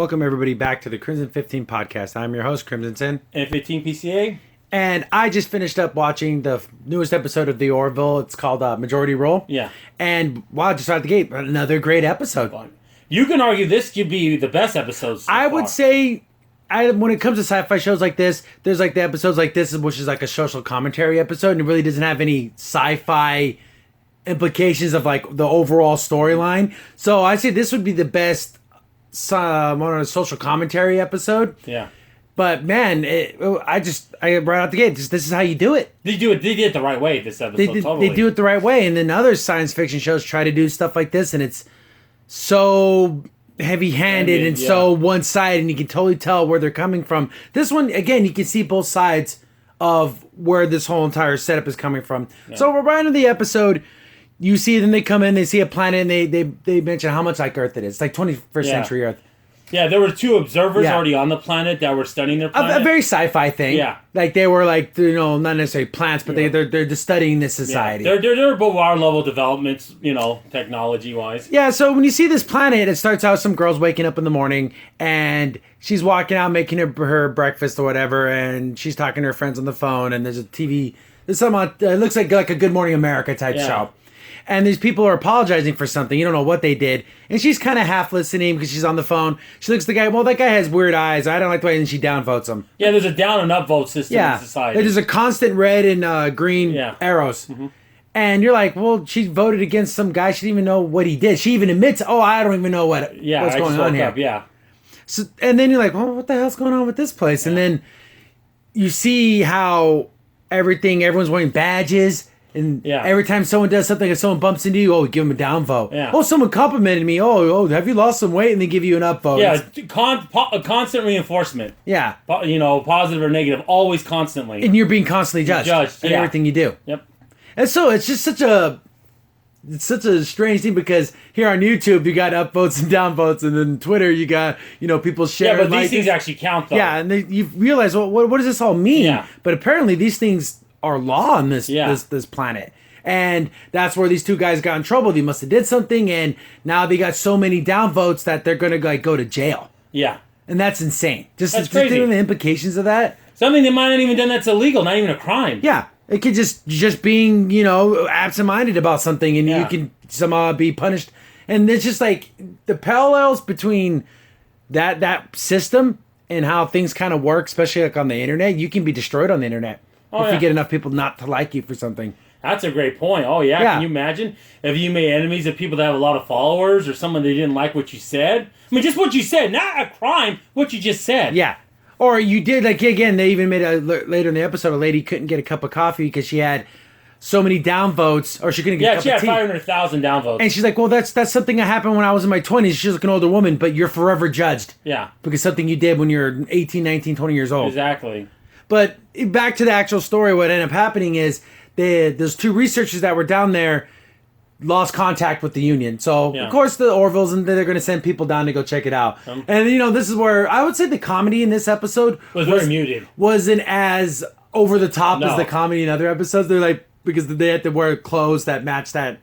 Welcome, everybody, back to the Crimson 15 podcast. I'm your host, Crimson Sin. And 15 PCA. And I just finished up watching the newest episode of The Orville. It's called Majority Rule. Yeah. And wow, just out of the gate, another great episode. You can argue this could be the best episode so I far. would say, when it comes to sci-fi shows like this, there's like the episodes like this, which is like a social commentary episode, and it really doesn't have any sci-fi implications of like the overall storyline. So I'd say this would be the best social commentary episode. Yeah. But man, I right out the gate, this is how you do it. They did it the right way this episode. Totally. They do it the right way, and then other science fiction shows try to do stuff like this, and it's so heavy-handed and so one-sided, and you can totally tell where they're coming from. This one, again, you can see both sides of where this whole entire setup is coming from. Yeah. So we're right into the episode. You see them, they come in, they see a planet, and they mention how much like Earth it is. It's like 21st century Earth. Yeah, there were two observers already on the planet that were studying their planet. A very sci-fi thing. Yeah. Like they were like, not necessarily plants, but they're just studying this society. Yeah. They're above our level developments, technology-wise. Yeah, so when you see this planet, it starts out with some girls waking up in the morning, and she's walking out making her breakfast or whatever, and she's talking to her friends on the phone, and there's a TV. There's some, it looks like a Good Morning America type show. And these people are apologizing for something. You don't know what they did. And she's kind of half listening because she's on the phone. She looks at the guy. Well, that guy has weird eyes. I don't like the way. And she downvotes him. Yeah, there's a down and up vote system in society. There's a constant red and green arrows. Mm-hmm. And you're like, well, she voted against some guy. She didn't even know what he did. She even admits, I don't even know what's going on here. So, and then you're like, well, what the hell's going on with this place? And then you see how everyone's wearing badges. And every time someone does something, if someone bumps into you, give them a downvote. Yeah. Oh, someone complimented me. Oh, have you lost some weight? And they give you an upvote. Yeah, constant reinforcement. Yeah. Positive or negative, always constantly. And you're being constantly judged in everything you do. Yep. And so it's just such a strange thing because here on YouTube you got upvotes and downvotes, and then Twitter you got people sharing. Yeah, but these things actually count though. Yeah, and you realize, well, what does this all mean? Yeah. But apparently these things are law on this planet, and that's where these two guys got in trouble. They must have did something, and now they got so many downvotes that they're gonna go to jail. Yeah, and that's insane. That's crazy. The implications of that. Something they might not even done that's illegal, not even a crime. Yeah, it could just being absent-minded about something, and you can somehow be punished. And it's just like the parallels between that system and how things kind of work, especially like on the internet. You can be destroyed on the internet. If you get enough people not to like you for something. That's a great point. Oh, yeah. Can you imagine if you made enemies of people that have a lot of followers or someone that didn't like what you said? I mean, just what you said, not a crime, what you just said. Yeah. Or you did, again, they even made later in the episode, a lady couldn't get a cup of coffee because she had so many downvotes, or she couldn't get a cup of tea. Yeah, she had 500,000 downvotes. And she's like, well, that's something that happened when I was in my 20s. She's like an older woman, but you're forever judged. Yeah. Because something you did when you're 18, 19, 20 years old. Exactly. But back to the actual story, what ended up happening is those two researchers that were down there lost contact with the Union. So, of course, the Orvilles, and they're going to send people down to go check it out. And, this is where I would say the comedy in this episode was very muted. Wasn't as over the top as the comedy in other episodes. They're like, because they had to wear clothes that match that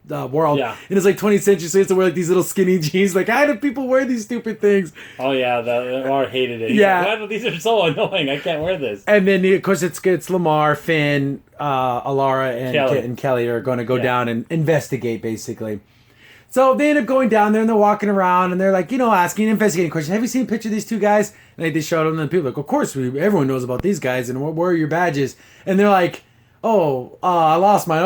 world. Yeah. And it's like 20th century, so you have to wear like these little skinny jeans. Like, how do people wear these stupid things? Oh, yeah. Lamarr hated it. Like, these are so annoying. I can't wear this. And then, of course, it's Lamarr, Finn, Alara, and Kelly are going to go down and investigate, basically. So they end up going down there, and they're walking around, and they're like, asking, investigating questions. Have you seen a picture of these two guys? And they showed them, and people are like, of course, everyone knows about these guys, and where are your badges? And they're like, I lost mine.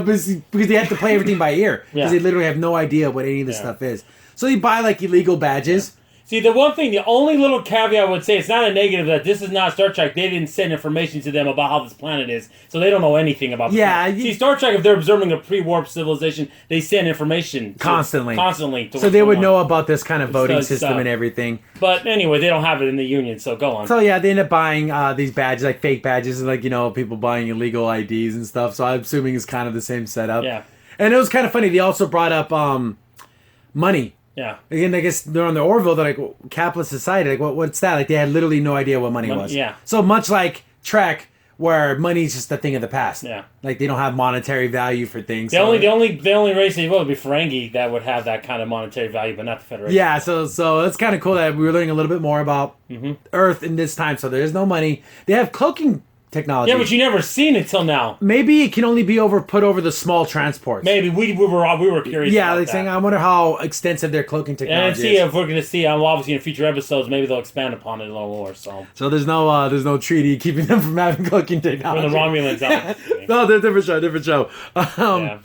Because they have to play everything by ear. Because they literally have no idea what any of this stuff is. So they buy like illegal badges. See, the only little caveat I would say, it's not a negative that this is not Star Trek. They didn't send information to them about how this planet is, so they don't know anything about this planet. See, Star Trek, if they're observing a pre-warp civilization, they send information constantly. So they would know about this kind of voting system and everything. But anyway, they don't have it in the Union, so go on. So they end up buying these badges, like fake badges, and people buying illegal IDs and stuff. So I'm assuming it's kind of the same setup. Yeah. And it was kind of funny. They also brought up money. Yeah. Again, I guess they're on the Orville. They're like, capitalist society. Like, what's that? Like, they had literally no idea what money was. Yeah. So much like Trek, where money's just a thing of the past. Yeah. Like, they don't have monetary value for things. The only race they would be Ferengi that would have that kind of monetary value, but not the Federation. Yeah, so it's kind of cool that we were learning a little bit more about Earth in this time. So there's no money. They have cloaking technology. Yeah, but you never seen it till now. Maybe it can only be put over the small transports. Maybe we were curious. Yeah, about like that. saying, I wonder how extensive their cloaking technology and see is. if we're going to see. Obviously in future episodes, maybe they'll expand upon it a little more. So there's no treaty keeping them from having cloaking technology. When the Romulans out. No, they're different show. Yeah.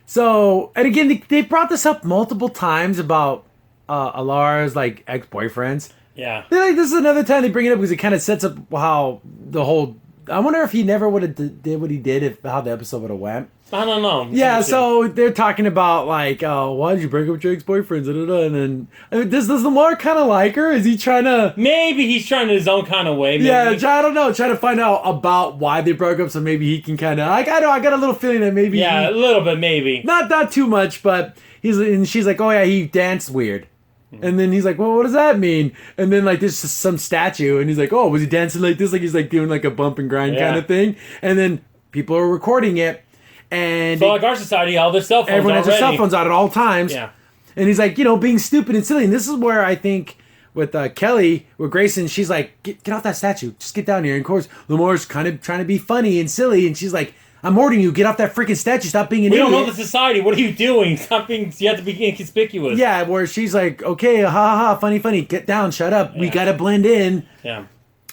So, and again, they brought this up multiple times about Alar's like ex-boyfriends. Yeah. They're like, this is another time they bring it up because it kind of sets up how the whole. I wonder if he never would have did what he did, how the episode would have went. I don't know. Yeah, so they're talking about like, why did you break up with your ex-boyfriends? And then, does Lamarr kind of like her? Is he trying to? Maybe he's trying in his own kind of way. Maybe. Yeah, I don't know. Trying to find out about why they broke up, so maybe he can kind of. I got a little feeling that maybe. Yeah, a little bit, maybe. Not too much, but she's like, oh yeah, he danced weird. And then he's like, well, what does that mean? And then, like, there's just some statue. And he's like, oh, was he dancing like this? Like, he's, like, doing, like, a bump and grind kind of thing. And then people are recording it. And so, like our society, all their cell phones everyone has their already. cell phones out at all times. Yeah. And he's like, being stupid and silly. And this is where I think with Kelly, with Grayson, she's like, get off that statue. Just get down here. And, of course, Lamarr's kind of trying to be funny and silly. And she's like, I'm ordering you, get off that freaking statue, stop being an idiot. We don't know the society, what are you doing? Stop being, you have to be inconspicuous. Yeah, where she's like, okay, ha ha, funny, get down, shut up, we gotta blend in. Yeah.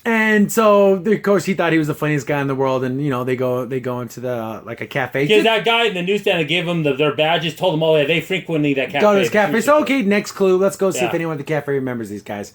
And so, of course, he thought he was the funniest guy in the world, and, they go into the, like, a cafe. Because that guy in the newsstand that gave them their badges told them, oh yeah, they frequently that cafe. Go to this cafe, so okay, next clue, let's go see if anyone at the cafe remembers these guys.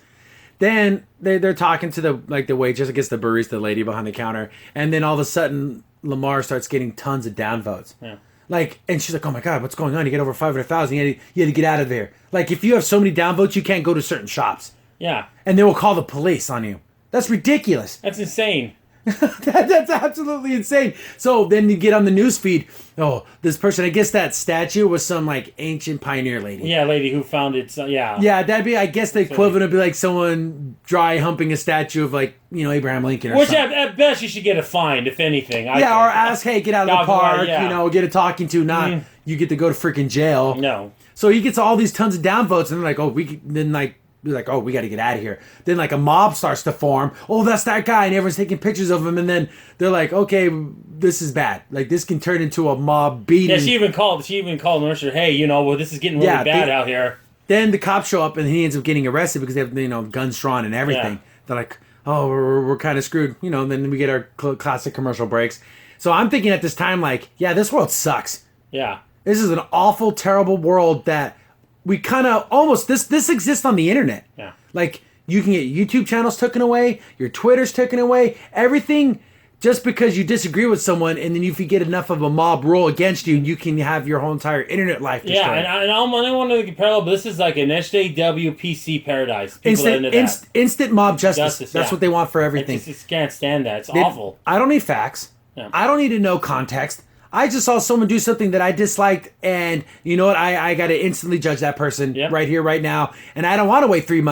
Then, they're talking to the waitress, I guess the barista lady behind the counter, and then all of a sudden, Lamarr starts getting tons of downvotes. Yeah. Like, and she's like, oh my God, what's going on? You get over 500,000. You had to get out of there. Like, if you have so many downvotes, you can't go to certain shops. Yeah. And they will call the police on you. That's ridiculous. That's insane. That's absolutely insane. So then you get on the news feed. Oh, this person, I guess that statue was some like ancient pioneer lady. Yeah, lady who found it. So, yeah. Yeah, that'd be, I guess the equivalent would be like someone dry humping a statue of like, Abraham Lincoln or something. Which at best you should get a fine, if anything. Or ask, hey, get out of the park, get a talking to, not you get to go to freaking jail. No. So he gets all these tons of downvotes and they're like, oh, we got to get out of here. Then like a mob starts to form. Oh, that's that guy, and everyone's taking pictures of him. And then they're like, okay, this is bad. Like this can turn into a mob beating. Yeah, she even called Mercer. Hey, this is getting really bad out here. Then the cops show up and he ends up getting arrested because they have guns drawn and everything. Yeah. They're like, oh, we're kind of screwed. And then we get our classic commercial breaks. So I'm thinking at this time like, yeah, this world sucks. Yeah, this is an awful, terrible world that. We kind of almost this exists on the internet. Yeah. Like you can get YouTube channels taken away, your Twitter's taken away, everything just because you disagree with someone, and then if you get enough of a mob roll against you, you can have your whole entire internet life destroyed. Yeah, and I don't want to parallel, but this is like an SJW PC paradise. Instant mob justice. That's what they want for everything. I just can't stand that. It's awful. I don't need facts. Yeah. I don't need to know context. I just saw someone do something that I disliked, and you know what? I got to instantly judge that person right here, right now. And I don't want to wait 6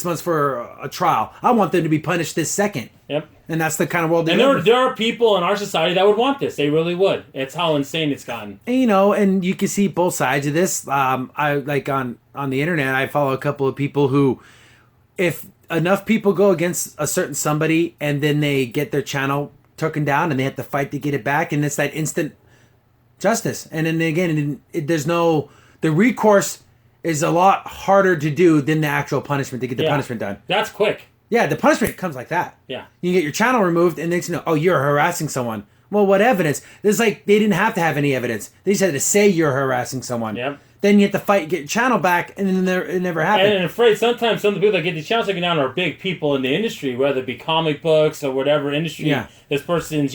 months for a trial. I want them to be punished this second. Yep. And that's the kind of world. And there are people in our society that would want this. They really would. It's how insane it's gotten. And, and you can see both sides of this. I like on the internet. I follow a couple of people who, if enough people go against a certain somebody, and then they get their channel taken down and they have to fight to get it back, and it's that instant justice. And then again, the recourse is a lot harder to do than the actual punishment to get the punishment done. That's quick. Yeah, the punishment comes like that. Yeah. You get your channel removed and next oh, you're harassing someone. Well, what evidence? It's like they didn't have to have any evidence. They just had to say you're harassing someone. Yep. Then you have to fight, get your channel back, and then it never happened. And I'm afraid sometimes some of the people that get the channels taken down are big people in the industry, whether it be comic books or whatever industry. Yeah. This person's,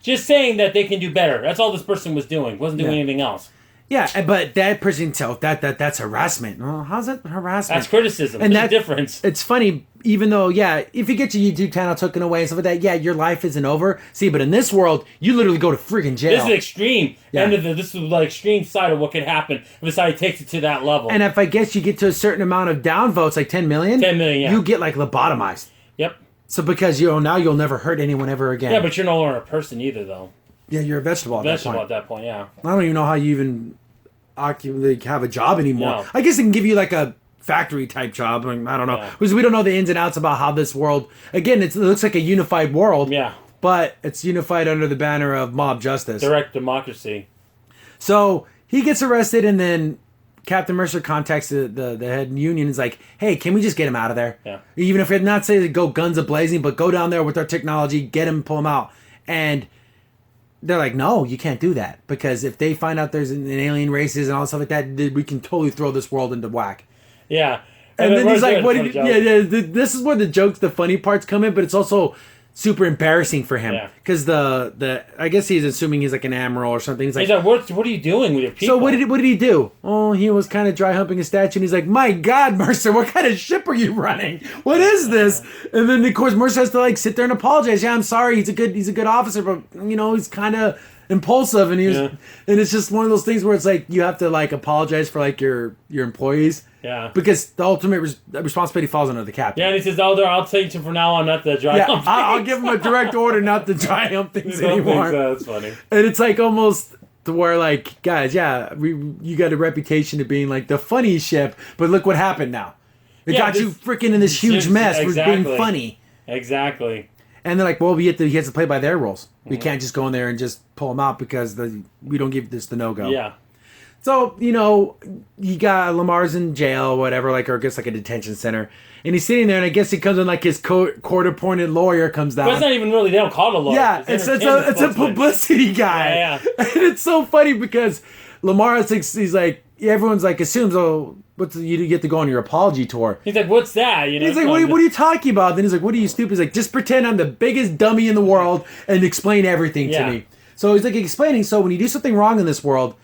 just saying that they can do better. That's all this person was doing. Wasn't doing anything else. Yeah, but that person himself, that's harassment. Well, how's that harassment? That's criticism. And that's the difference. It's funny, even though, if you get your YouTube channel taken away and stuff like that, your life isn't over. See, but in this world, you literally go to freaking jail. This is extreme. Yeah. This is the extreme side of what could happen if society takes it to that level. And if I guess you get to a certain amount of downvotes, like 10 million, yeah. You get like lobotomized. Yep. So because now you'll never hurt anyone ever again. Yeah, but you're no longer a person either, though. Yeah, you're a vegetable at that point. Yeah. I don't even know how you even have a job anymore. No. I guess it can give you like a factory type job. I don't know. Because we don't know the ins and outs about how this world... Again, it looks like a unified world. Yeah. But it's unified under the banner of mob justice. Direct democracy. So he gets arrested, and then Captain Mercer contacts the head union and is like, hey, can we just get him out of there? Yeah. Even if it's not say to go guns a-blazing, but go down there with our technology, get him, pull him out. And they're like, no, you can't do that. Because if they find out there's an alien races and all stuff like that, we can totally throw this world into whack. Yeah. And then he's like, this is where the funny parts come in, but it's also super embarrassing for him. Because I guess he's assuming he's like an admiral or something. He's like, what are you doing with your people? So what did he do? Oh, he was kind of dry humping a statue, and he's like, my God, Mercer, what kind of ship are you running? What is this? And then of course Mercer has to like sit there and apologize. Yeah, I'm sorry. He's a good officer, but he's kind of impulsive, and and it's just one of those things where it's like you have to like apologize for like your employees. Yeah. Because the ultimate responsibility falls under the captain. Yeah, and he says, I'll take you from now on not to dry hump things. I'll give him a direct order not to dry hump things anymore. That's funny. And it's like almost to where like, guys, you got a reputation of being like the funny ship, but look what happened now. It got you freaking in this huge mess for being funny. Exactly. And they're like, well, he has to play by their rules. We can't just go in there and just pull him out because we don't give this the no-go. Yeah. So, you got Lamarr's in jail or whatever, like, or I guess like a detention center. And he's sitting there, and I guess he comes in like his court-appointed lawyer comes down. But it's not even really, they don't call it a lawyer. Yeah, it's a publicity guy. Yeah. And it's so funny because Lamarr, he's like, everyone's like, assumes, you get to go on your apology tour. He's like, what's that? He's like, what are you talking about? Then he's like, what are you stupid? He's like, just pretend I'm the biggest dummy in the world and explain everything to me. So he's like explaining, so when you do something wrong in this world,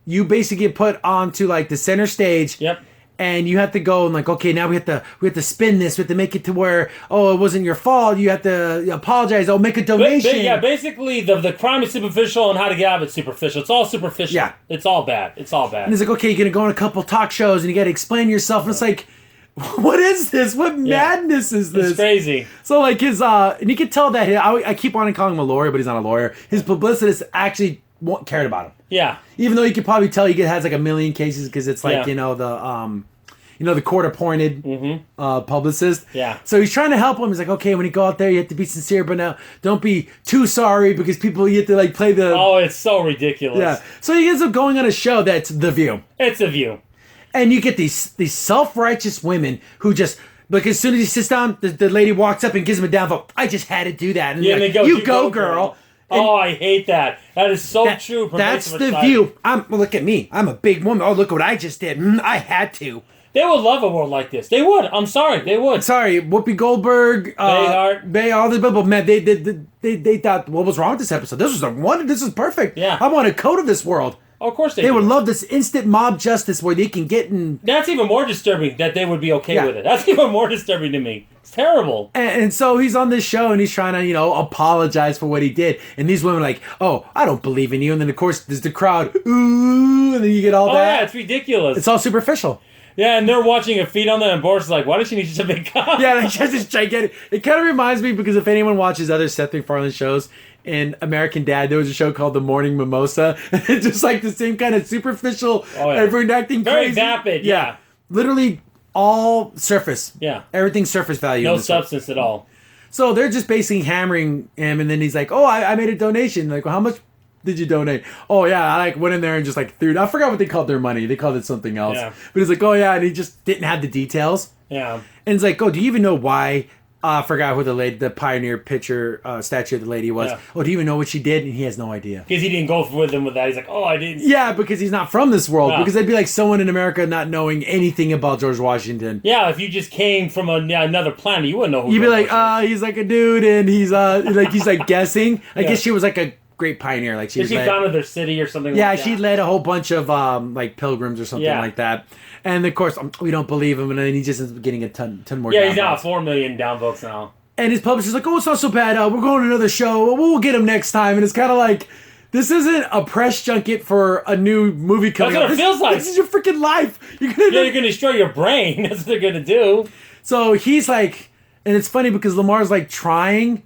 you basically get put onto like the center stage. Yep. And you have to go and like, okay, now we have to spin this. We have to make it to where, it wasn't your fault. You have to apologize. Make a donation. Basically the crime is superficial and how to get out of it superficial. It's all superficial. Yeah. It's all bad. And he's like, okay, you're going to go on a couple talk shows and you got to explain yourself. And it's like, what is this? What madness is this? It's crazy. So like his, and you can tell that, I keep wanting to call him a lawyer, but he's not a lawyer. His publicist actually cared about him. Yeah. Even though you could probably tell he has like a million cases because it's like, the court-appointed publicist. Yeah. So he's trying to help him. He's like, okay, when you go out there, you have to be sincere, but now don't be too sorry because you have to like play the... Oh, it's so ridiculous. Yeah. So he ends up going on a show that's The View. It's The View. And you get these self-righteous women who just... Like, as soon as he sits down, the lady walks up and gives him a down vote. I just had to do that. And and they go, you go, girl. And I hate that. That is so true. That's The View. Look at me. I'm a big woman. Oh, look what I just did. I had to. They would love a world like this. They would. I'm sorry. They would. Sorry, Whoopi Goldberg, Bay, all these people. Man, they thought, what was wrong with this episode? This is perfect. Yeah. I want a code of this world. Oh, of course they would love this instant mob justice where they can get in. That's even more disturbing that they would be okay with it. That's even more disturbing to me. It's terrible. And so he's on this show and he's trying to, apologize for what he did. And these women are like, oh, I don't believe in you. And then, of course, there's the crowd. Ooh, and then you get all that. Oh, yeah, it's ridiculous. It's all superficial. Yeah, and they're watching a feed on them, and Boris is like, why does she need such a big cock? Yeah, like, just this gigantic... It kind of reminds me, because if anyone watches other Seth MacFarlane shows, in American Dad, there was a show called The Morning Mimosa. It's just like the same kind of superficial, everyone acting crazy. Very vapid, yeah. Literally all surface. Yeah. Everything's surface value. No substance at all. So they're just basically hammering him, and then he's like, oh, I made a donation. Like, well, how much did you donate? Oh, yeah, I went in there and just threw it. I forgot what they called their money. They called it something else. Yeah. But he's like, oh, yeah, and he just didn't have the details. Yeah. And it's like, oh, do you even know why? I forgot who the pioneer picture statue of the lady was. Yeah. Oh, do you even know what she did? And he has no idea. Because he didn't go with them with that. He's like, oh, I didn't. Yeah, because he's not from this world. Yeah. Because that'd be like someone in America not knowing anything about George Washington. Yeah, if you just came from another planet, you wouldn't know who You'd be like, he's like a dude, and he's guessing. I guess she was like a great pioneer. Like she founded their city or something like that. Yeah, she led a whole bunch of pilgrims or something like that. And of course, we don't believe him, and then he just ends up getting a ton more. Yeah, he's now 4 million downvotes now. And his publisher's like, oh, it's not so bad. We're going to another show. We'll get him next time. And it's kind of like, this isn't a press junket for a new movie coming out. That's what it feels like. This is your freaking life. You're gonna destroy your brain. That's what they're gonna do. So he's like, And it's funny because Lamarr's like trying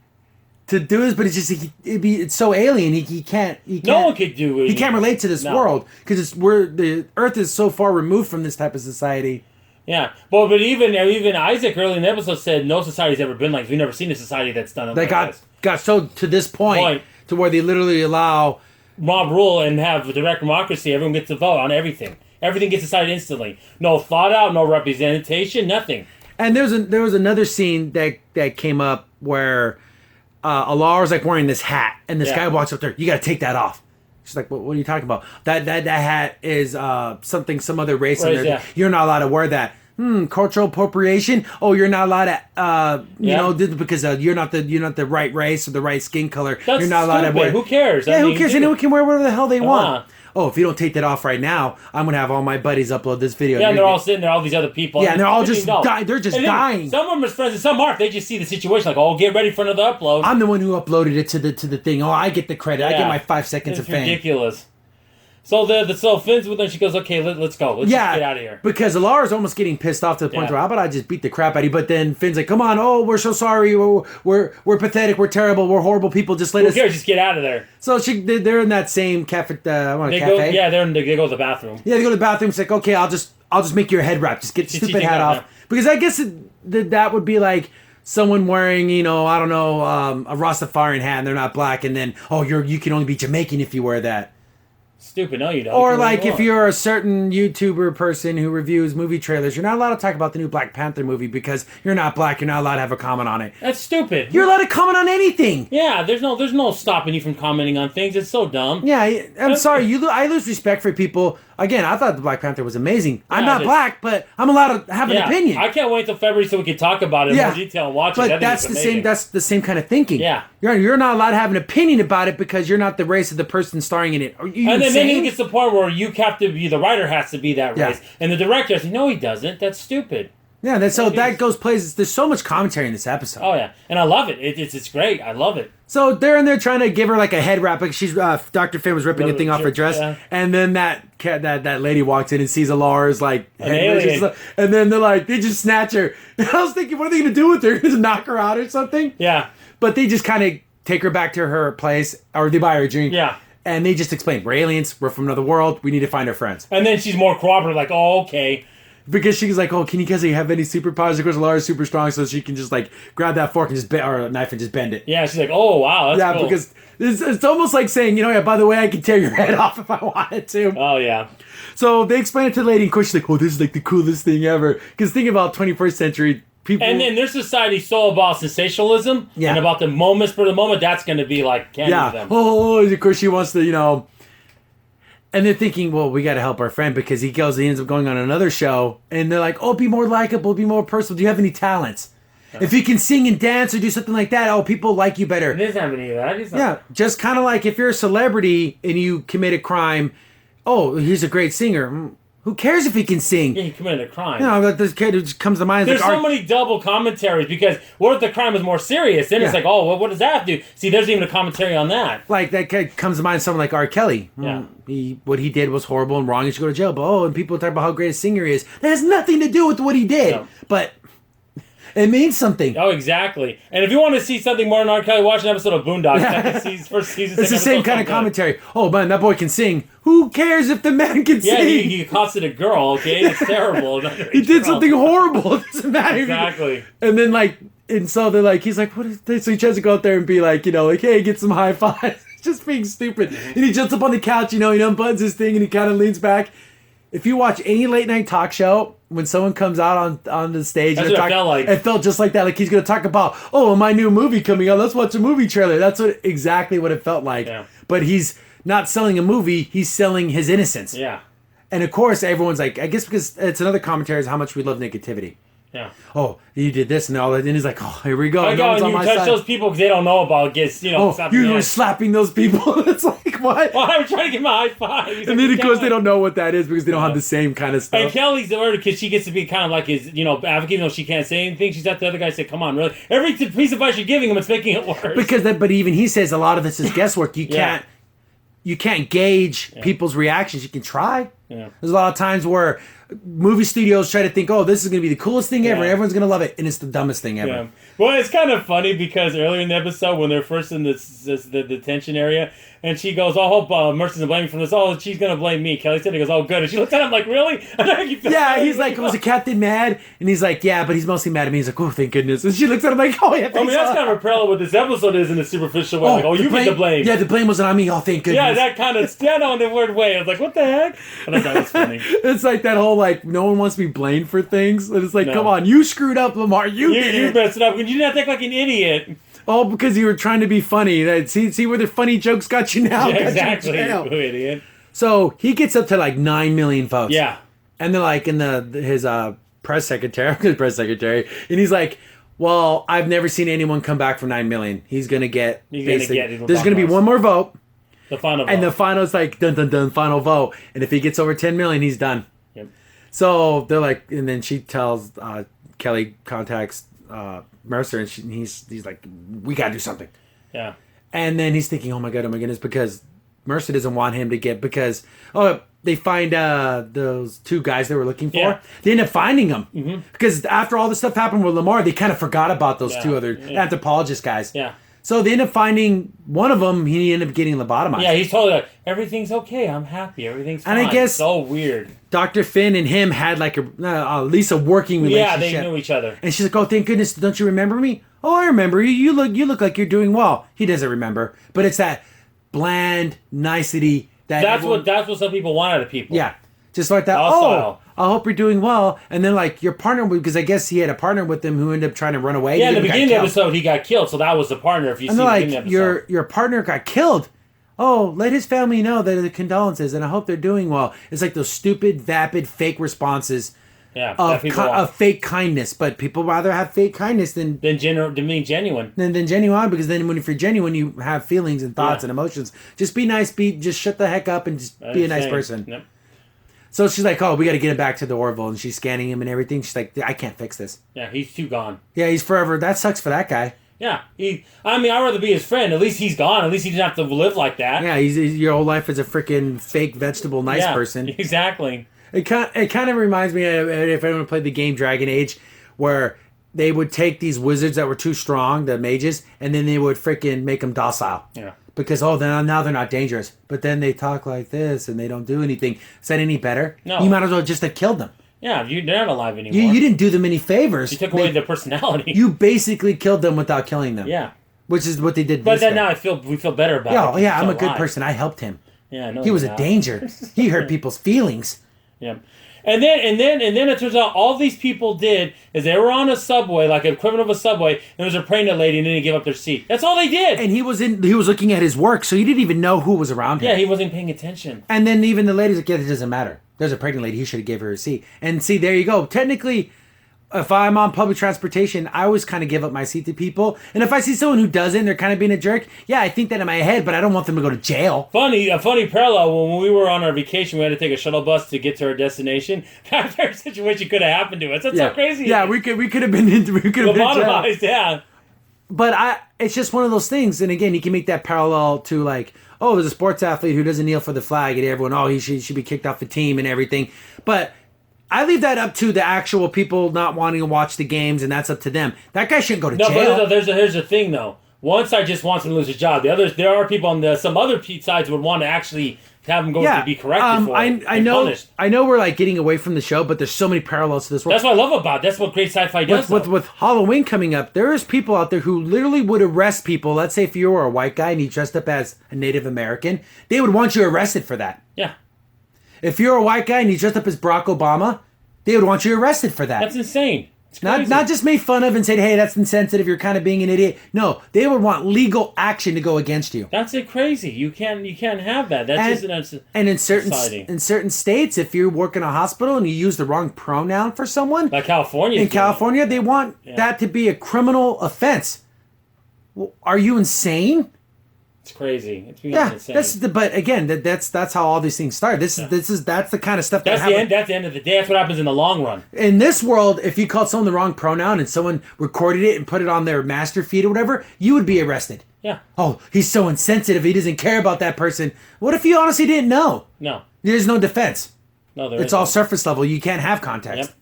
to do this, but it's just it's so alien. He can't. No one could do it. He can't relate to this world because the Earth is so far removed from this type of society. Yeah, but even Isaac early in the episode said no society's ever been like this. We've never seen a society that's done it like this. Got so to this point to where they literally allow mob rule and have direct democracy. Everyone gets to vote on everything. Everything gets decided instantly. No thought out, no representation, nothing. And there was another scene that came up where Lamarr was like wearing this hat, and this guy walks up there. You got to take that off. She's like, what are you talking about? That hat is some other race. You're not allowed to wear that. Cultural appropriation. Oh, you're not allowed to, because you're not the right race or the right skin color. That's you're not allowed stupid. to wear. Who cares? Yeah, who cares? Anyone can wear whatever the hell they want. Oh, if you don't take that off right now, I'm gonna have all my buddies upload this video. Yeah, and they're all sitting there, all these other people. Yeah, and they're all just dying. They're just dying. Some of them are friends and some aren't. They just see the situation like, oh, get ready for another upload. I'm the one who uploaded it to the thing. Oh, I get the credit. I get my 5 seconds of fame. It's ridiculous. So so Finn's with her. She goes, okay, let's go. Let's just get out of here. Because Alar's almost getting pissed off to the point where how about I just beat the crap out of you? But then Finn's like, come on, oh, we're so sorry, we're pathetic, we're terrible, we're horrible people. Just let us. Who cares? Just get out of there. So they're in that same cafe. They cafe. They go to the bathroom. Yeah, they go to the bathroom. It's like, okay, I'll just make your head wrap. Just get the stupid hat off. Because I guess that would be like someone wearing, I don't know, a Rastafarian hat and they're not black, and then you can only be Jamaican if you wear that. Stupid, no, you don't. Or like if you're a certain YouTuber person who reviews movie trailers, you're not allowed to talk about the new Black Panther movie because you're not black. You're not allowed to have a comment on it. That's stupid. You're allowed to comment on anything. Yeah, there's no stopping you from commenting on things. It's so dumb. Yeah, I'm sorry. I lose respect for people. Again, I thought the Black Panther was amazing. I'm not black, but I'm allowed to have an opinion. I can't wait till February so we can talk about it in more detail and watch it. But that's the same. That's the same kind of thinking. Yeah, you're not allowed to have an opinion about it because you're not the race of the person starring in it. Are you and insane? then it gets to the point where you have to be the writer has to be that race, and the director says, "No, he doesn't. That's stupid." Yeah, that goes places. There's so much commentary in this episode. Oh yeah, and I love it. It's great. I love it. So they're in there trying to give her like a head wrap. Like she's Dr. Finn was ripping the thing off her dress, and then that lady walks in and sees Alar's like head, and then they're like they just snatch her. And I was thinking, what are they gonna do with her? Just knock her out or something? Yeah. But they just kind of take her back to her place, or they buy her a drink. Yeah. And they just explain, we're aliens, we're from another world, we need to find our friends. And then she's more cooperative, like, oh, okay. Because she's like, oh, can you guys have any superpowers? Of course, Laura's super strong, so she can just like grab that fork and or a knife and just bend it. Yeah, she's like, oh, wow, that's cool. Because it's almost like saying, by the way, I can tear your head off if I wanted to. Oh, yeah. So they explain it to the lady, and of course she's like, oh, this is like the coolest thing ever. Because think about 21st century people. And then their society's so about sensationalism and about the moments for the moment, that's going to be like candy to them. Oh, of course she wants to, And they're thinking, well, we got to help our friend because he ends up going on another show. And they're like, oh, be more likable, be more personal. Do you have any talents? If you can sing and dance or do something like that, people like you better. He doesn't have any of that. Yeah, just kind of like if you're a celebrity and you commit a crime, oh, he's a great singer. Who cares if he can sing? Yeah, he committed a crime. This kid who just comes to mind. There's so many double commentaries because what if the crime is more serious? Then it's like, oh, well, what does that have to do? See, there's even a commentary on that. Like that kid comes to mind someone like R. Kelly. Yeah. What he did was horrible and wrong. He should go to jail. But and people talk about how great a singer he is. That has nothing to do with what he did. No. But it means something. Oh, exactly. And if you want to see something more than R. Kelly, watch an episode of Boondocks. First season. It's the same kind of commentary. Oh, man, that boy can sing. Who cares if the man can sing? Yeah, he accosted a girl, okay? It's terrible. He did something horrible. It doesn't matter. Exactly. And then, and so they're like, he's like, what is this? So he tries to go out there and be like, hey, get some high fives. Just being stupid. And he jumps up on the couch, he unbuttons his thing and he kind of leans back. If you watch any late night talk show, when someone comes out on the stage, that's what it felt like. It felt just like that. Like he's going to talk about, my new movie coming out. Let's watch a movie trailer. That's exactly what it felt like. Yeah. But he's not selling a movie. He's selling his innocence. Yeah. And of course, everyone's like, I guess because it's another commentary is how much we love negativity. Yeah. Oh, you did this and all that. And he's like, oh, here we go. And you touch those people because they don't know about it. You were slapping those people. It's like, what? Well, I'm trying to give him a high five. And then, of course, they don't know what that is because they don't have the same kind of stuff. And Kelly's the murder because she gets to be kind of like his, advocate, even though she can't say anything. She's at the other guy say, come on, really? Every piece of advice you're giving him, it's making it worse. But even he says a lot of this is guesswork. You can't gauge people's reactions. You can try. Yeah. There's a lot of times where movie studios try to think, oh, this is going to be the coolest thing ever. Everyone's going to love it. And it's the dumbest thing ever. Yeah. Well, it's kind of funny because earlier in the episode, when they're first in the detention area, and she goes, I hope Mercer's going to blame me for this. Oh, she's going to blame me. Kelly said, he goes, oh, good. And she looks at him like, really? Yeah, he's like, was the captain mad? And he's like, yeah, but he's mostly mad at me. He's like, oh, thank goodness. And she looks at him like, oh, yeah, I mean, that's kind of a parallel what this episode is in a superficial way. Like, you get the blame. Yeah, the blame wasn't on me. Oh, thank goodness. Yeah, that kind of stand on in a weird way. I was like, what the heck? I thought that was funny. It's like that whole, like, no one wants to be blamed for things. And it's like, come on, you screwed up, Lamarr. You messed it up. You didn't have to act like an idiot. Oh, because you were trying to be funny. See where the funny jokes got you now? Yeah, exactly, you idiot. So he gets up to like 9 million votes. Yeah. And they're like in his press secretary, and he's like, well, I've never seen anyone come back from 9 million. He's going to get, there's going to be one more vote. The final vote. And the final is like, dun, dun, dun, final vote. And if he gets over 10 million, he's done. Yep. So they're like, and then she tells, Kelly contacts Mercer, and he's like, we got to do something. Yeah. And then he's thinking, oh my goodness, because Mercer doesn't want him to get, because, they find those two guys they were looking for. Yeah. They end up finding them. Mm-hmm. Because after all the stuff happened with Lamarr, they kind of forgot about those two other anthropologist guys. Yeah. So they end up finding one of them. He ended up getting lobotomized. Yeah, he's totally like, everything's okay. I'm happy. Everything's fine. And I guess so weird. Dr. Finn and him had like at least a working relationship. Yeah, they knew each other. And she's like, oh, thank goodness. Don't you remember me? Oh, I remember you. You look like you're doing well. He doesn't remember. But it's that bland nicety. That's what some people want out of people. Yeah. Just like that. I hope you're doing well. And then like your partner, because I guess he had a partner with him who ended up trying to run away. Yeah, in the beginning of the episode, he got killed. So that was the partner. If you see the beginning of the episode. Your partner got killed. Oh, let his family know that the condolences, and I hope they're doing well. It's like those stupid, vapid, fake responses of fake kindness. But people rather have fake kindness than being genuine. Than genuine, because then when you're genuine, you have feelings and thoughts and emotions. Just be nice. Just shut the heck up and just be a nice person. Yep. So she's like, oh, we got to get him back to the Orville. And she's scanning him and everything. She's like, I can't fix this. Yeah, he's too gone. Yeah, he's forever. That sucks for that guy. Yeah. I'd rather be his friend. At least he's gone. At least he didn't have to live like that. Yeah, he's your whole life as a freaking fake vegetable nice person. Exactly. It kind of reminds me of if anyone played the game Dragon Age, where they would take these wizards that were too strong, the mages, and then they would freaking make them docile. Yeah. Because, now they're not dangerous. But then they talk like this and they don't do anything. Is that any better? No. You might as well just have killed them. Yeah, they're not alive anymore. You didn't do them any favors. You took away their personality. You basically killed them without killing them. Yeah. Which is what they did. But then now we feel better about it. Yeah, I'm a good person. I helped him. Yeah, no. He was a danger. He hurt people's feelings. Yeah. And then it turns out all these people did is they were on a subway, like an equivalent of a subway, and there was a pregnant lady, and then he gave up their seat. That's all they did. And he was looking at his work, so he didn't even know who was around him. Yeah, he wasn't paying attention. And then even the lady's like, yeah, it doesn't matter. There's a pregnant lady. He should have gave her a seat. And see, there you go. Technically, if I'm on public transportation, I always kind of give up my seat to people. And if I see someone who doesn't, they're kind of being a jerk. Yeah, I think that in my head, but I don't want them to go to jail. A funny parallel, when we were on our vacation, we had to take a shuttle bus to get to our destination. That very situation could have happened to us. That's so crazy. Yeah, we could have been lobotomized, yeah. But it's just one of those things. And again, you can make that parallel to like, oh, there's a sports athlete who doesn't kneel for the flag, and everyone, he should be kicked off the team and everything. But I leave that up to the actual people not wanting to watch the games, and that's up to them. That guy shouldn't go to jail. But here's the thing, though. One side just wants him to lose his job. There are people on some other sides would want to actually have him go to be corrected for it. I know we're like getting away from the show, but there's so many parallels to this world. That's what I love about it. That's what great sci-fi does. With Halloween coming up, there is people out there who literally would arrest people. Let's say if you were a white guy and you dressed up as a Native American, they would want you arrested for that. Yeah. If you're a white guy and you dressed up as Barack Obama, they would want you arrested for that. That's insane. Not just made fun of and said, hey, that's insensitive, you're kind of being an idiot. No, they would want legal action to go against you. That's crazy. You can't have that. And in certain states, if you work in a hospital and you use the wrong pronoun for someone, like California. In California, they want that to be a criminal offense. Well, are you insane? It's crazy. It's insane. But again, that's how all these things start. That's the kind of stuff that's the end of the day. That's what happens in the long run. In this world, if you called someone the wrong pronoun and someone recorded it and put it on their master feed or whatever, you would be arrested. Yeah. Oh, he's so insensitive. He doesn't care about that person. What if you honestly didn't know? No. There's no defense. No, it's all surface level. You can't have context. Yep.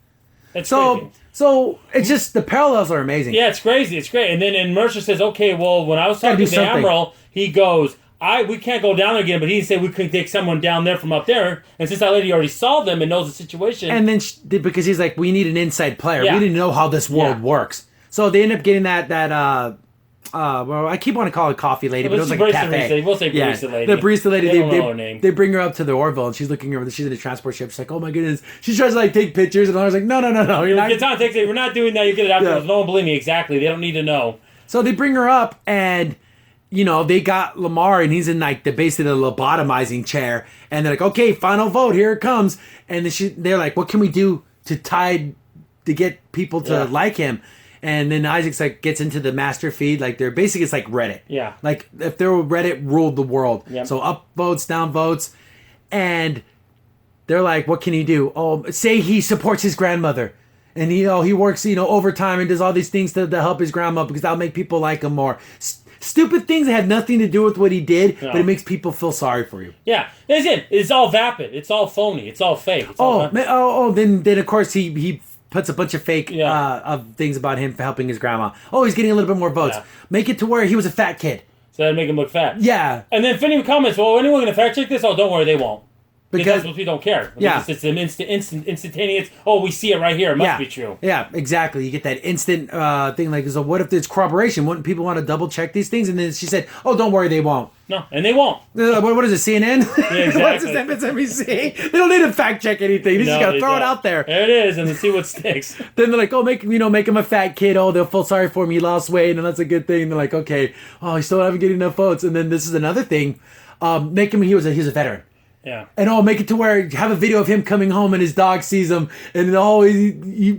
It's crazy. So it's just the parallels are amazing. Yeah, it's crazy. It's great. And then Mercer says, okay, well, when I was talking to the Admiral, he goes, we can't go down there again, but he said we could take someone down there from up there. And since that lady already saw them and knows the situation. And then because he's like, we need an inside player. We didn't know how this world works. So they end up getting that well, I keep wanting to call it coffee lady, but it was like a cafe. We'll say barista lady. The barista lady. They don't know her name. They bring her up to the Orville, and she's looking over. She's in a transport ship. She's like, "Oh my goodness!" She tries to like take pictures, and I was like, "No, you're not." Get on, takes it. We're not doing that. You get it afterwards. No one believe me. Exactly. They don't need to know. So they bring her up, and they got Lamarr, and he's in like basically the lobotomizing chair, and they're like, "Okay, final vote. Here it comes." And then they're like, "What can we do to get people to like him?" And then Isaac's like gets into the master feed, like they're basically it's like Reddit. Yeah. Like if there were Reddit ruled the world. Yep. So up votes, down votes, and they're like, what can he do? Oh, say he supports his grandmother, and he works overtime and does all these things to help his grandma because that'll make people like him more. Stupid things that have nothing to do with what he did, but it makes people feel sorry for you. Yeah, that's it. It's all vapid. It's all phony. It's all fake. It's then of course he puts a bunch of fake of things about him for helping his grandma. Oh, he's getting a little bit more votes. Yeah. Make it to where he was a fat kid. So that'd make him look fat. Yeah. And then Finney comments, well, anyone going to fact check this? Oh, don't worry, they won't. Because we don't care. Yeah. It's an instantaneous, we see it right here. It must be true. Yeah, exactly. You get that instant thing like, so what if there's corroboration? Wouldn't people want to double check these things? And then she said, oh, don't worry, they won't. No, and they won't. What is it, CNN? Yeah, exactly. What is this, MSNBC? They don't need to fact check anything. They just got to throw it out there. There it is, and then see what sticks. Then they're like, oh, make him a fat kid. Oh, they'll feel sorry for him. He lost weight, and that's a good thing. And they're like, okay. Oh, he still haven't getting enough votes. And then this is another thing. Make him, he was a veteran. Yeah. And make it to where have a video of him coming home and his dog sees him. And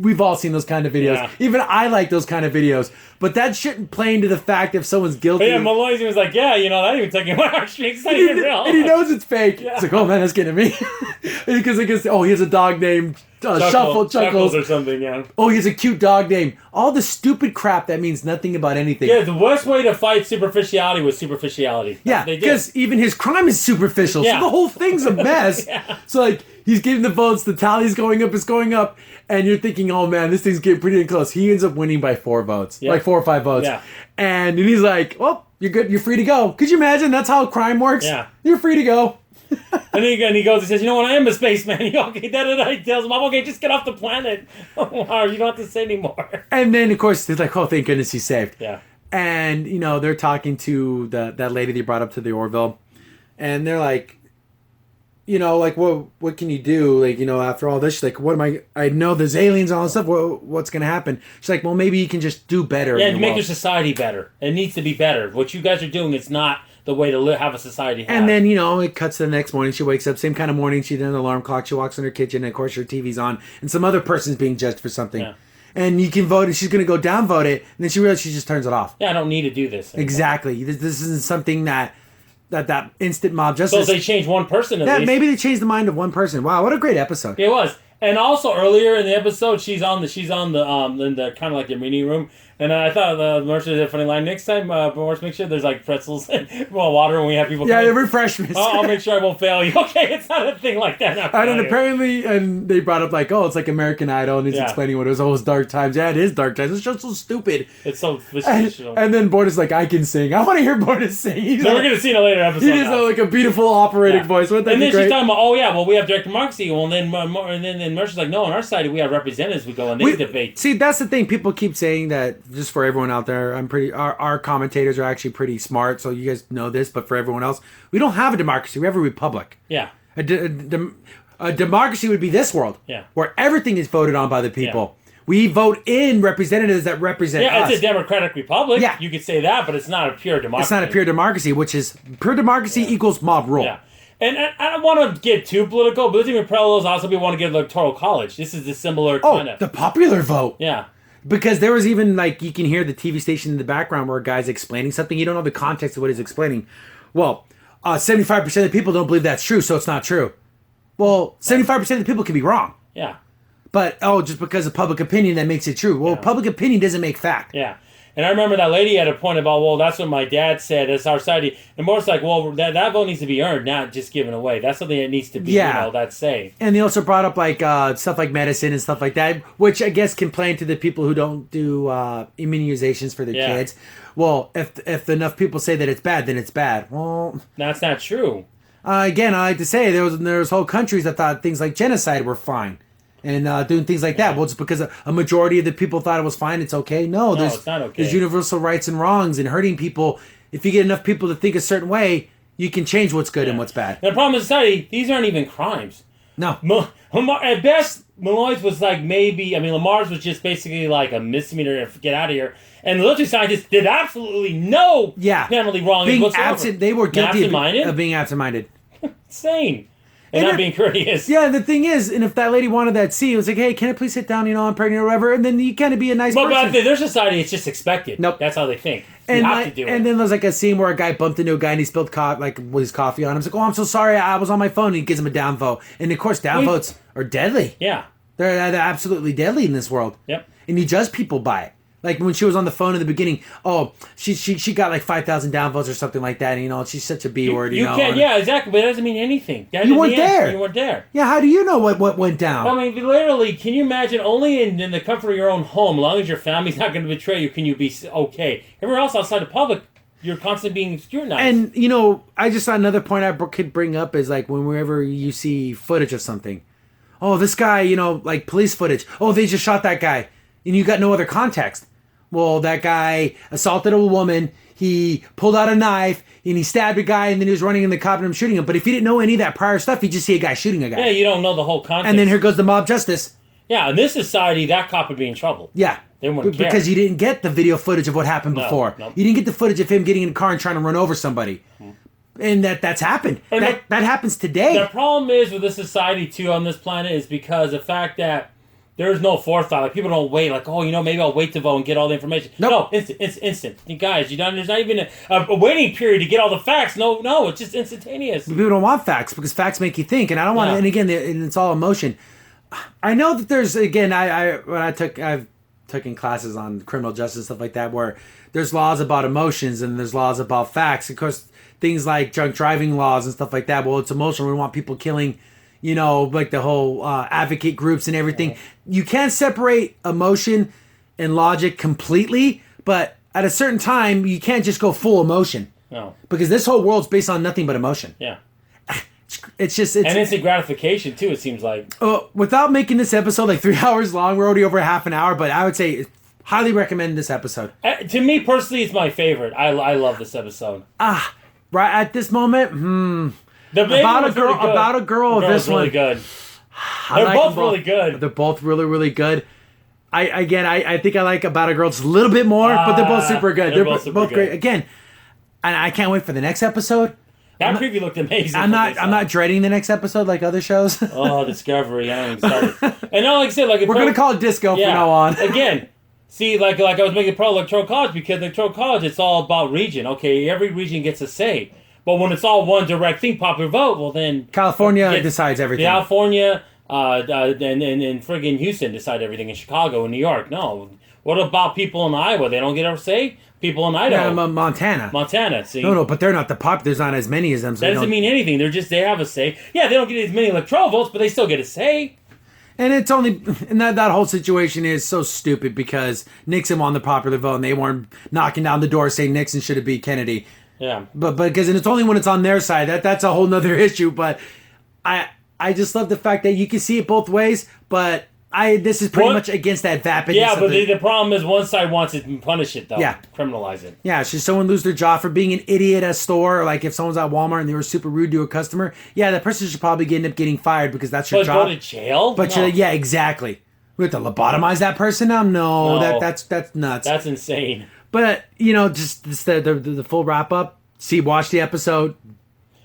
we've all seen those kind of videos. Yeah. Even I like those kind of videos. But that shouldn't play into the fact if someone's guilty. But yeah, Malloy was like, that even took him out. It's not even real. And he knows it's fake. Yeah. It's like, oh man, that's getting me. Because he has a dog named Chuckles or something, yeah. Oh, he has a cute dog name. All the stupid crap that means nothing about anything. Yeah, the worst way to fight superficiality was superficiality. Yeah, because even his crime is superficial. Yeah. So the whole thing's a mess. Yeah. So like he's getting the votes, the tally's going up, and you're thinking, oh man, this thing's getting pretty close. He ends up winning by 4 votes. Yeah. Like 4 or 5 votes. Yeah. And he's like, well, you're good, you're free to go. Could you imagine that's how crime works? Yeah. You're free to go. And then he goes and says, I am a spaceman. He tells him, okay, just get off the planet. You don't have to say anymore. And then, of course, he's like, oh, thank goodness he's saved. Yeah. And, they're talking to that lady they brought up to the Orville. And they're like, what can you do? Like, after all this, she's like, what am I know there's aliens and all this stuff. What's going to happen? She's like, well, maybe you can just do better. Yeah, make your society better. It needs to be better. What you guys are doing, it's not the way to have a society have. And then, it cuts to the next morning. She wakes up, same kind of morning. She did an alarm clock. She walks in her kitchen, and of course her TV's on. And some other person's being judged for something. Yeah. And you can vote, and she's going to go downvote it. And then she realizes she just turns it off. Yeah, I don't need to do this anymore. Exactly. This isn't something that instant mob justice. So they changed one person at least. Maybe they changed the mind of one person. Wow, what a great episode. It was. And also earlier in the episode, she's on the in the kind of like the meeting room, and I thought Mercer did a funny line. Next time, Morris, make sure there's like pretzels and water when we have people. Yeah, the refreshments. I'll make sure I won't fail you. Okay, it's not a thing like that. And then apparently, and they brought up like, oh, it's like American Idol, and he's explaining what it was. Oh, it's dark times. Yeah, it is dark times. It's just so stupid. It's so fictional. And then Borda's like, I can sing. I want to hear Borda sing. We're gonna see in a later episode. He has like a beautiful operatic voice. And then she's talking about, we have direct democracy. Well, then Mercer's like, no, on our side we have representatives. We go and they debate. See, that's the thing. People keep saying that. Just for everyone out there, our commentators are actually pretty smart, so you guys know this. But for everyone else, we don't have a democracy. We have a republic. Yeah. A democracy would be this world. Yeah. Where everything is voted on by the people. Yeah. We vote in representatives that represent us. Yeah, it's a democratic republic. Yeah. You could say that, but it's not a pure democracy. It's not a pure democracy, which is pure democracy equals mob rule. Yeah. And I don't want to get too political, but there's even parallels also we want to get electoral college. This is the similar kind of... the popular vote. Yeah. Because there was even, you can hear the TV station in the background where a guy's explaining something. You don't know the context of what he's explaining. Well, 75% of the people don't believe that's true, so it's not true. Well, 75% of the people can be wrong. Yeah. But, just because of public opinion, that makes it true. Well, public opinion doesn't make fact. Yeah. And I remember that lady had a point about, well, that's what my dad said. That's our society. And Morris like, well, that vote needs to be earned, not just given away. That's something that needs to be, that's safe. And they also brought up like stuff like medicine and stuff like that, which I guess can play into the people who don't do immunizations for their kids. Well, if enough people say that it's bad, then it's bad. Well, that's not true. Again, I like to say there was whole countries that thought things like genocide were fine. And doing things like that. Well, just because a majority of the people thought it was fine, it's okay. No, it's not okay. There's universal rights and wrongs, and hurting people. If you get enough people to think a certain way, you can change what's good and what's bad. And the problem with society, these aren't even crimes. No. At best, Malloy's was like Lamarr's was just basically like a misdemeanor and get out of here. And the military scientists did absolutely no penalty wrong whatsoever. They were guilty of being absent-minded. Insane. And not being courteous. Yeah, the thing is, and if that lady wanted that seat, it was like, hey, can I please sit down? I'm pregnant or whatever. And then you kind of be a nice person. But their society, it's just expected. Nope. That's how they think. And you have to do it. And then there's like a scene where a guy bumped into a guy and he spilled his coffee on him. He's like, oh, I'm so sorry. I was on my phone. And he gives him a downvote. And of course, downvotes are deadly. Yeah. They're absolutely deadly in this world. Yep. And you judge people by it. Like when she was on the phone in the beginning, she got like 5,000 downvotes or something like that. And, she's such a B word. You can't, exactly. But it doesn't mean anything. You weren't there. You weren't there. Yeah, how do you know what went down? I mean, literally, can you imagine only in the comfort of your own home, as long as your family's not going to betray you, can you be okay? Everywhere else outside the public, you're constantly being scrutinized. And, I just saw another point I could bring up is like whenever you see footage of something. Oh, this guy, like police footage. Oh, they just shot that guy. And you got no other context. Well, that guy assaulted a woman, he pulled out a knife, and he stabbed a guy, and then he was running in the cop and shooting him. But if you didn't know any of that prior stuff, you just see a guy shooting a guy. Yeah, you don't know the whole context. And then here goes the mob justice. Yeah, in this society, that cop would be in trouble. Yeah. They wouldn't care. Because you didn't get the video footage of what happened before. No. You didn't get the footage of him getting in a car and trying to run over somebody. And that's happened. And that happens today. The problem is with this society, too, on this planet is because the fact that there's no forethought. Like, people don't wait. Like, maybe I'll wait to vote and get all the information. Nope. No, instant. You guys, there's not even a waiting period to get all the facts. No, it's just instantaneous. People don't want facts because facts make you think. And I don't want to, and again, it's all emotion. I know that there's, again, I've taken classes on criminal justice and stuff like that where there's laws about emotions and there's laws about facts. Of course, things like drunk driving laws and stuff like that. Well, it's emotional. We don't want people killing, like the whole advocate groups and everything. You can't separate emotion and logic completely, but at a certain time, you can't just go full emotion. No. Because this whole world's based on nothing but emotion. Yeah. It's and instant gratification, too, it seems like. Without making this episode like 3 hours long, we're already over half an hour, but I would say highly recommend this episode. To me, personally, it's my favorite. I love this episode. Right at this moment, about a girl. This really one, good. They're both really good. They're both really, really good. I think I like About a Girl just a little bit more, but they're both super good. They're both great. Good. Again, and I can't wait for the next episode. That preview looked amazing. I'm not dreading the next episode like other shows. Discovery! I haven't even started. And like I said, we're gonna call it Disco from now on. Again. See, like I was making pro electoral college because electoral college, it's all about region. Okay, every region gets a say. But when it's all one direct thing, popular vote, well then... California decides everything. California and friggin' Houston decide everything in Chicago and New York. No. What about people in Iowa? They don't get a say? People in Idaho. Yeah, Montana, see? No, but they're not the pop. There's not as many as them. So that doesn't mean anything. They have a say. Yeah, they don't get as many electoral votes, but they still get a say. And it's only, and that whole situation is so stupid because Nixon won the popular vote and they weren't knocking down the door saying Nixon should have beat Kennedy. Yeah. But because, and it's only when it's on their side, that's a whole nother issue. But I just love the fact that you can see it both ways, but this is pretty much against that vapidness. Yeah, but the problem is one side wants to punish it, though. Yeah. Criminalize it. Yeah, should someone lose their job for being an idiot at a store? Like if someone's at Walmart and they were super rude to a customer, yeah, that person should probably end up getting fired because that's your job. But go to jail? But no. Yeah, exactly. We have to lobotomize that person now? No. That's nuts. That's insane. But, just the full wrap up, watch the episode,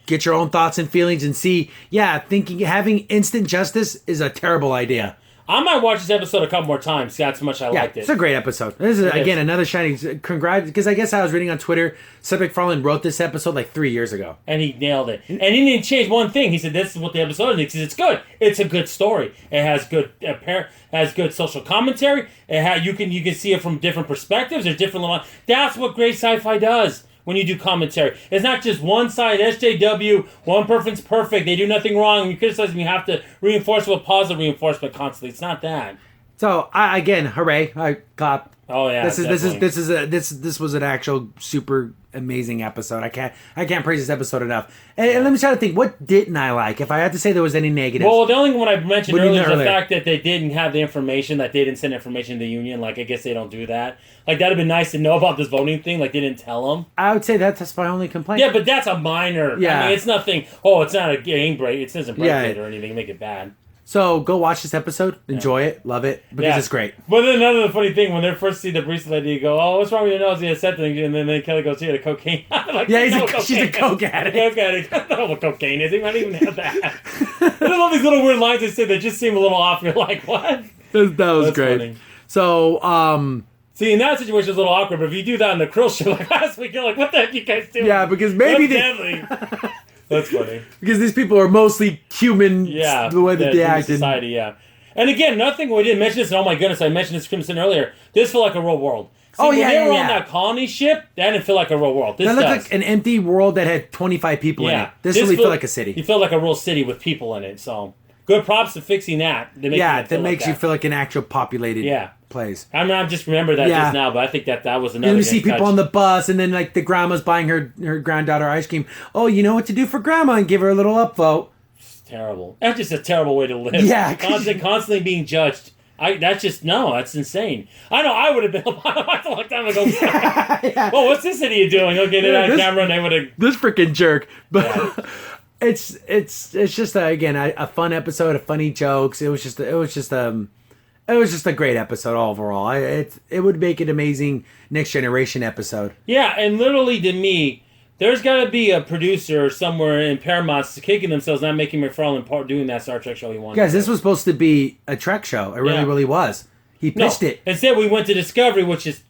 get your own thoughts and feelings and see, having instant justice is a terrible idea. I might watch this episode a couple more times. That's how much I liked it. It's a great episode. This is, again, another shining... Congrats, because I guess I was reading on Twitter, Seth MacFarlane wrote this episode like 3 years ago. And he nailed it. And he didn't change one thing. He said, this is what the episode is. He says, it's good. It's a good story. It has good social commentary. You can see it from different perspectives. There's different... That's what great sci-fi does. When you do commentary, it's not just one side, SJW, one person's perfect, they do nothing wrong, and you criticize them, you have to reinforce with positive reinforcement constantly. It's not that. So, again, hooray, I clap. Oh yeah, this was an actual super amazing episode. I can't praise this episode enough. And let me try to think, what didn't I like? If I had to say there was any negatives. Well, the only one I mentioned earlier is the fact that they didn't have the information, that they didn't send information to the union. Like, I guess they don't do that. Like, that'd have been nice to know about this voting thing. Like, they didn't tell them. I would say that's my only complaint. Yeah, but that's a minor. Yeah. I mean, it's nothing. Oh, it's not a game break. It doesn't break it or anything. Make it bad. So go watch this episode, enjoy it, love it, because it's great. But then another funny thing, when they first see the barista lady, you go, "Oh, what's wrong with your nose?" He has something, and then Kelly goes, "He had a cocaine." Like, she's a coke addict. Coke addict. I don't know what cocaine is. He might even have that. There's all these little weird lines they say that just seem a little off. You're like, what? That was great. Funny. So, see, in that situation, it's a little awkward. But if you do that in the Krill show like last week, you're like, "What the heck you guys doing?" Yeah, because maybe deadly. That's funny. Because these people are mostly human, the way that they act. Society, yeah. And again, nothing, we didn't mention this, and oh my goodness, I mentioned this Crimson earlier. This felt like a real world. See, when they were on that colony ship, that didn't feel like a real world. This looked like an empty world that had 25 people in it. This really felt like a city. You felt like a real city with people in it, so... Good props to fixing that. That makes you feel like an actual populated place. I mean, I just remember that just now, but I think that was another. And you see people on the bus, and then like the grandma's buying her granddaughter ice cream. Oh, you know what to do for grandma, and give her a little upvote. It's terrible. That's just a terrible way to live. Yeah, constantly being judged. That's insane. I know I would have been a long time ago. Oh, what's this idiot doing? Okay, they had a camera, and they would have. This freaking jerk, but. It's just a fun episode of funny jokes. It was just a great episode overall. It would make an amazing Next Generation episode. Yeah, and literally to me, there's got to be a producer somewhere in Paramount kicking themselves not making MacFarlane doing that Star Trek show he wanted. Guys, this was supposed to be a Trek show. It really was. He pitched it. Instead, we went to Discovery, which is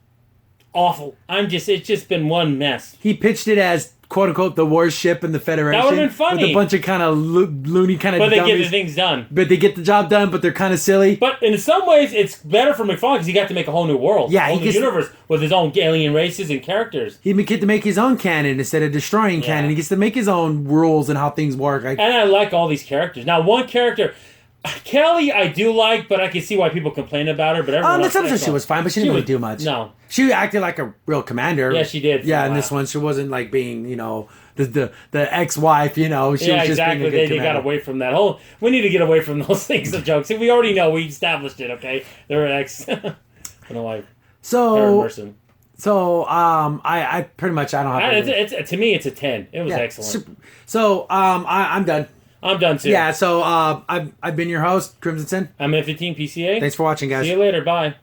awful. It's just been one mess. He pitched it as quote unquote the warship in the Federation. That would have been funny. With a bunch of kind of loony kind of But they get the things done. But they get the job done, but they're kind of silly. But in some ways, it's better for MacFarlane because he got to make a whole new world. Yeah, a whole new universe with his own alien races and characters. He get to make his own canon instead of destroying canon. He gets to make his own rules and how things work. And I like all these characters. Now, one character... Kelly, I do like, but I can see why people complain about her. But everyone else, episode she was fine, but she didn't really do much. No, she acted like a real commander. Yeah, she did. Yeah, in this one, she wasn't like being, the ex-wife. She was just being a good they got away from that whole. We need to get away from those things of jokes. We already know. We established it. Okay, they're ex. I don't know why. I pretty much I don't have. To me, it's a 10. It was excellent. So I'm done. I'm done too. Yeah, so I've been your host, Crimson Sin. I'm F15 PCA. Thanks for watching, guys. See you later. Bye.